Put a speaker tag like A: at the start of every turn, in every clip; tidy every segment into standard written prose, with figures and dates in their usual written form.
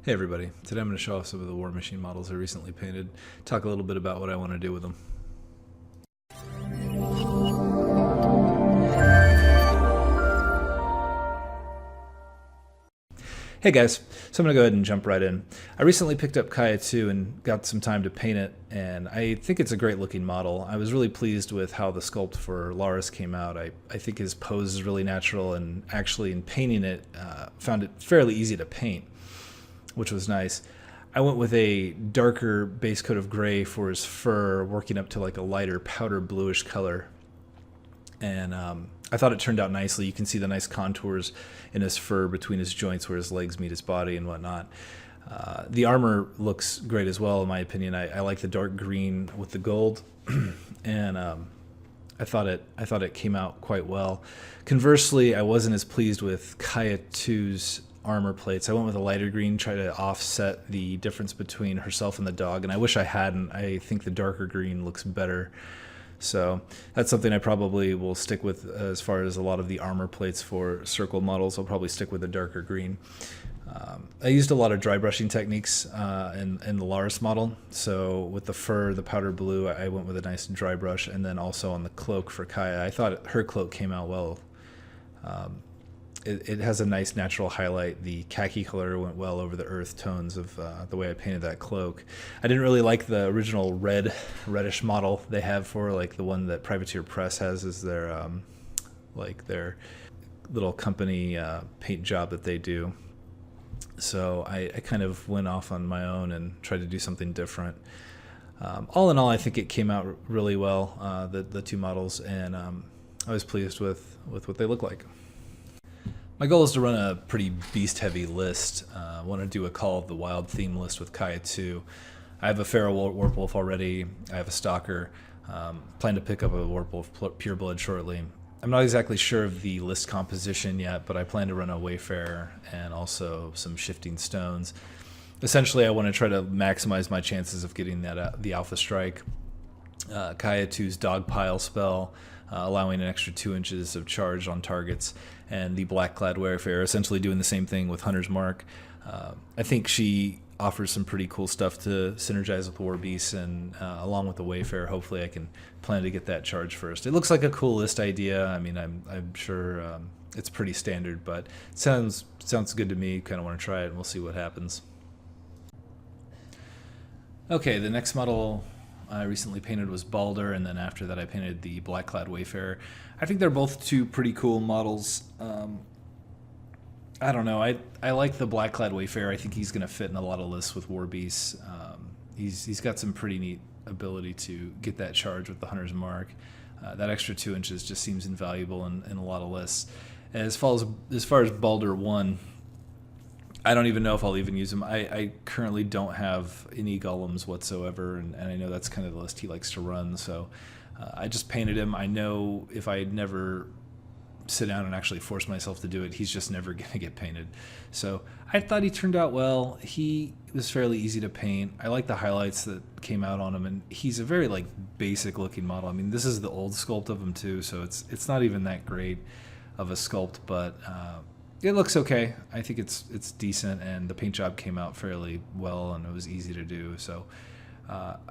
A: Hey everybody, today I'm going to show off some of the War Machine models I recently painted, talk a little bit about what I want to do with them. Hey guys, so I'm going to go ahead and jump right in. I recently picked up Kaya 2 and got some time to paint it, and I think it's a great looking model. I was really pleased with how the sculpt for Laris came out. I think his pose is really natural, and actually in painting it, found it fairly easy to paint, which was nice. I went with a darker base coat of gray for his fur, working up to like a lighter powder bluish color. And I thought it turned out nicely. You can see the nice contours in his fur between his joints where his legs meet his body and whatnot. The armor looks great as well, in my opinion. I like the dark green with the gold, and I thought it came out quite well. Conversely, I wasn't as pleased with Kaya 2's armor plates. I went with a lighter green, try to offset the difference between herself and the dog, and I wish I hadn't. I think the darker green looks better. So that's something I probably will stick with as far as a lot of the armor plates for circle models. I'll probably stick with the darker green. I used a lot of dry brushing techniques in the Laris model. So with the fur, the powder blue, I went with a nice dry brush, and then also on the cloak for Kaya, I thought her cloak came out well. It has a nice natural highlight. The khaki color went well over the earth tones of the way I painted that cloak. I didn't really like the original reddish model they have for, like, the one that Privateer Press has as their their little company paint job that they do. So I kind of went off on my own and tried to do something different. All in all, I think it came out really well, the two models, and I was pleased with what they look like. My goal is to run a pretty beast-heavy list. I want to do a Call of the Wild theme list with Kaya 2. I have a Feral Warpwolf already. I have a Stalker. Plan to pick up a Warpwolf Pureblood shortly. I'm not exactly sure of the list composition yet, but I plan to run a Wayfarer and also some Shifting Stones. Essentially, I want to try to maximize my chances of getting the Alpha Strike. Kaya 2's Dogpile spell, allowing an extra 2 inches of charge on targets, and the Black-clad Wayfarer essentially doing the same thing with Hunter's Mark. I think she offers some pretty cool stuff to synergize with War Beasts, and along with the Wayfarer, hopefully I can plan to get that charge first. It looks like a cool list idea. I mean, I'm sure it's pretty standard, but it sounds good to me. Kind of want to try it, and we'll see what happens. Okay, the next model I recently painted was Balder, and then after that I painted the Black-clad Wayfarer. I think they're both two pretty cool models. I don't know, I like the Black-clad Wayfarer. I think he's going to fit in a lot of lists with War Beasts. He's got some pretty neat ability to get that charge with the Hunter's Mark. That extra 2 inches just seems invaluable in a lot of lists. As far as Balder 1, I don't even know if I'll even use him. I currently don't have any golems whatsoever, and I know that's kind of the list he likes to run, so I just painted him. I know if I never sit down and actually force myself to do it, he's just never going to get painted. So I thought he turned out well. He was fairly easy to paint. I like the highlights that came out on him, and he's a very basic looking model. I mean, this is the old sculpt of him too, so it's not even that great of a sculpt, but it looks okay. I think it's decent, and the paint job came out fairly well, and it was easy to do. So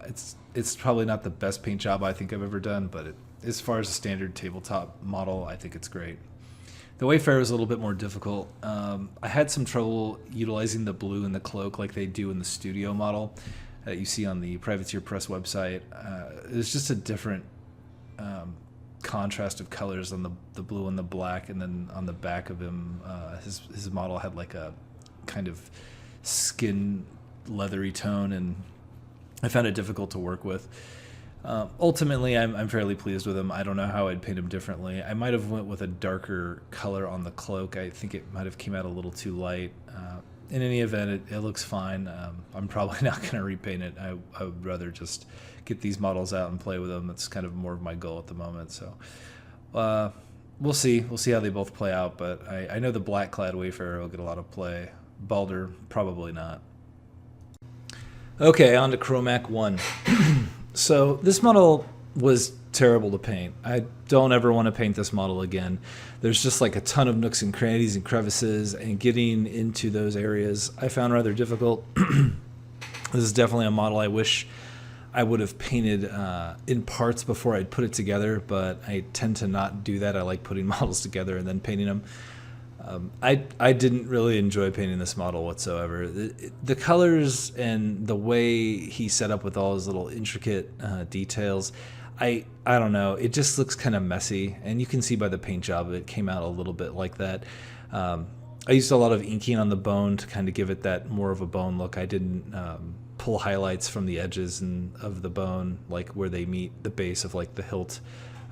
A: it's probably not the best paint job I think I've ever done, but as far as a standard tabletop model, I think it's great. The Wayfarer is a little bit more difficult. I had some trouble utilizing the blue in the cloak like they do in the studio model that you see on the Privateer Press website. It's just a different contrast of colors on the blue and the black, and then on the back of him, his model had like a kind of skin leathery tone, and I found it difficult to work with. Ultimately, I'm fairly pleased with him. I don't know how I'd paint him differently. I might have went with a darker color on the cloak. I think it might have came out a little too light. In any event, it looks fine. I'm probably not going to repaint it. I would rather just get these models out and play with them. That's kind of more of my goal at the moment. So we'll see. We'll see how they both play out. But I know the Black-clad Wayfarer will get a lot of play. Balder, probably not. Okay, on to Chromic 1. So this model was terrible to paint. I don't ever want to paint this model again. There's just like a ton of nooks and crannies and crevices, and getting into those areas I found rather difficult. This is definitely a model I wish I would have painted in parts before I'd put it together, but I tend to not do that. I like putting models together and then painting them. I didn't really enjoy painting this model whatsoever. The colors and the way he set up with all his little intricate details, I don't know. It just looks kind of messy, and you can see by the paint job it came out a little bit like that. I used a lot of inking on the bone to kind of give it that more of a bone look. I didn't pull highlights from the edges of the bone, like where they meet the base of like the hilt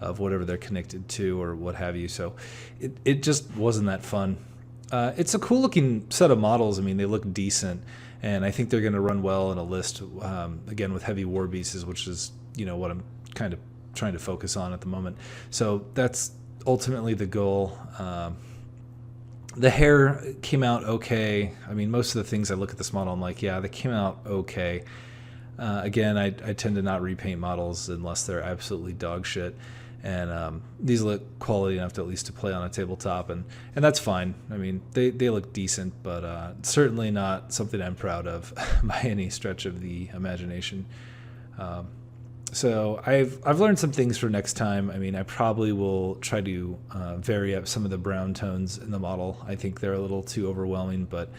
A: of whatever they're connected to or what have you. So it just wasn't that fun. It's a cool looking set of models. I mean, they look decent, and I think they're going to run well in a list, again, with heavy war pieces, which is, what I'm kind of trying to focus on at the moment. So that's ultimately the goal. The hair came out okay. I mean, most of the things I look at this model, I'm like, yeah, they came out okay. Again, I tend to not repaint models unless they're absolutely dog shit. And these look quality enough to at least to play on a tabletop, and that's fine. I mean, they look decent, but certainly not something I'm proud of by any stretch of the imagination. So I've learned some things for next time. I mean, I probably will try to vary up some of the brown tones in the model. I think they're a little too overwhelming, but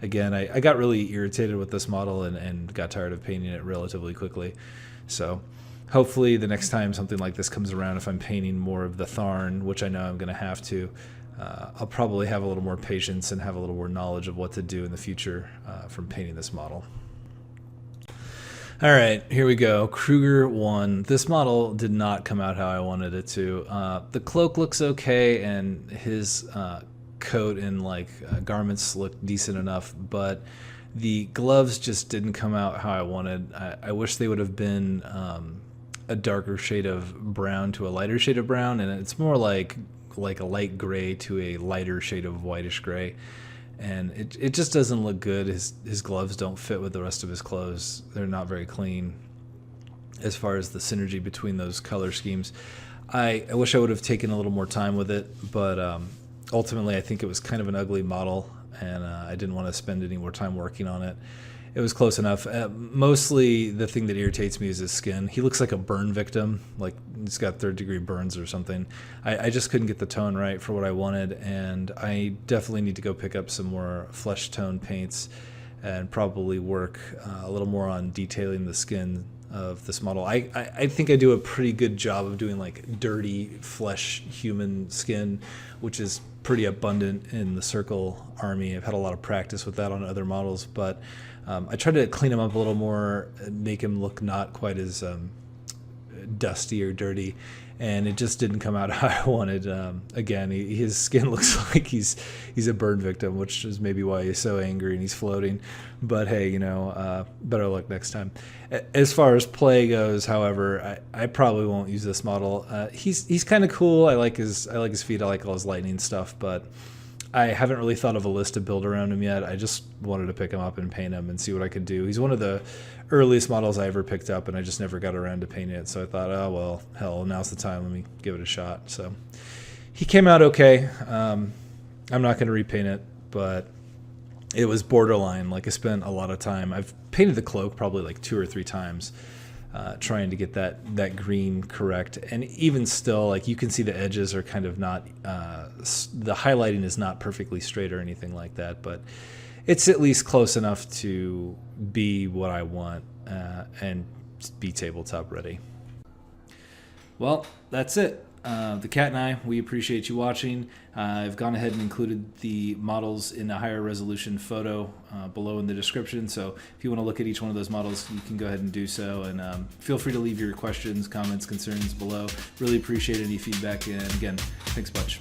A: again, I got really irritated with this model and got tired of painting it relatively quickly. So hopefully the next time something like this comes around, if I'm painting more of the Tharn, which I know I'm going to have to, I'll probably have a little more patience and have a little more knowledge of what to do in the future from painting this model. All right, here we go. Kruger 1. This model did not come out how I wanted it to. The cloak looks okay, and his coat and garments look decent enough, but the gloves just didn't come out how I wanted. I wish they would have been a darker shade of brown to a lighter shade of brown, and it's more like a light gray to a lighter shade of whitish gray. And it just doesn't look good. His gloves don't fit with the rest of his clothes. They're not very clean as far as the synergy between those color schemes. I wish I would have taken a little more time with it, but ultimately I think it was kind of an ugly model, and I didn't want to spend any more time working on it. It was close enough. Mostly the thing that irritates me is his skin. He looks like a burn victim, like he's got third-degree burns or something. I just couldn't get the tone right for what I wanted, and I definitely need to go pick up some more flesh tone paints and probably work a little more on detailing the skin of this model. I think I do a pretty good job of doing like dirty flesh human skin, which is pretty abundant in the Circle army. I've had a lot of practice with that on other models, but I tried to clean him up a little more, make him look not quite as dusty or dirty, and it just didn't come out how I wanted. Again, his skin looks like he's a burn victim, which is maybe why he's so angry and he's floating. But hey, better luck next time. As far as play goes, however, I probably won't use this model. He's kind of cool. I like his feet. I like all his lightning stuff, but I haven't really thought of a list to build around him yet. I just wanted to pick him up and paint him and see what I could do. He's one of the earliest models I ever picked up, and I just never got around to painting it. So I thought, oh, well, hell, now's the time. Let me give it a shot. So he came out okay. I'm not going to repaint it, but it was borderline. Like, I spent a lot of time. I've painted the cloak probably like 2 or 3 times, trying to get that green correct. And even still, like, you can see the edges are kind of not, the highlighting is not perfectly straight or anything like that, but it's at least close enough to be what I want and be tabletop ready. Well, that's it. The Cat and I, we appreciate you watching. I've gone ahead and included the models in a higher resolution photo below in the description, so if you want to look at each one of those models, you can go ahead and do so, and feel free to leave your questions, comments, concerns below. Really appreciate any feedback, and again, thanks a bunch.